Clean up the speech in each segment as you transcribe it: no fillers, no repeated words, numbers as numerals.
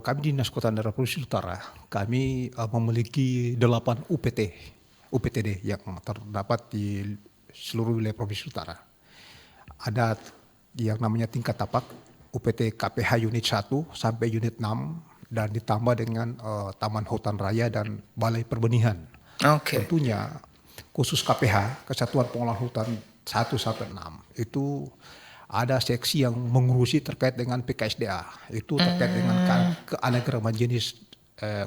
Kami Dinas Kehutanan Daerah Provinsi Utara, kami memiliki 8 UPTD yang terdapat di seluruh wilayah Provinsi Utara. Ada yang namanya tingkat tapak, UPT KPH unit 1 sampai unit 6, dan ditambah dengan Taman Hutan Raya dan Balai Perbenihan. Oke. Tentunya khusus KPH, Kesatuan Pengelolaan Hutan 1 sampai 6, itu ada seksi yang mengurusi terkait dengan PKSDA, itu terkait dengan keanekaragaman jenis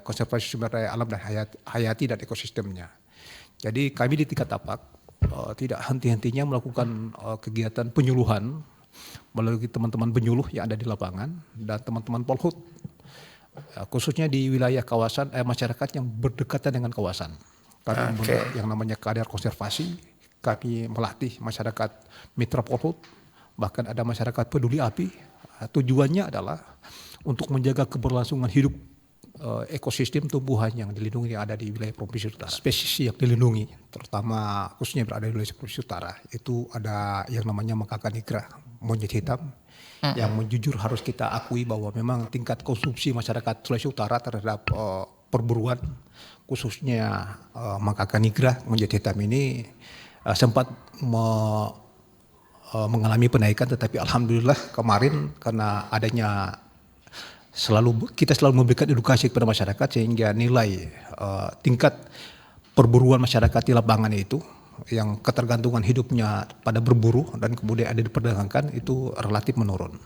konservasi sumber daya alam dan hayati dan ekosistemnya. Jadi kami di tingkat tapak tidak henti-hentinya melakukan kegiatan penyuluhan melalui teman-teman penyuluh yang ada di lapangan dan teman-teman Polhut, khususnya di wilayah kawasan masyarakat yang berdekatan dengan kawasan. Kami membentuk yang namanya kadar konservasi, kami melatih masyarakat mitra Polhut, bahkan ada masyarakat peduli api. Tujuannya adalah untuk menjaga keberlangsungan hidup ekosistem tumbuhan yang dilindungi yang ada di wilayah Provinsi Utara. Spesies yang dilindungi, terutama khususnya berada di wilayah Provinsi Utara, itu ada yang namanya makaka nigra, monyet hitam, yang jujur harus kita akui bahwa memang tingkat konsumsi masyarakat Sulawesi Utara terhadap perburuan, khususnya makaka nigra, monyet hitam ini sempat mengalami penaikan, tetapi alhamdulillah kemarin karena adanya kita selalu memberikan edukasi kepada masyarakat sehingga nilai tingkat perburuan masyarakat di lapangan itu yang ketergantungan hidupnya pada berburu dan kemudian ada diperdagangkan itu relatif menurun.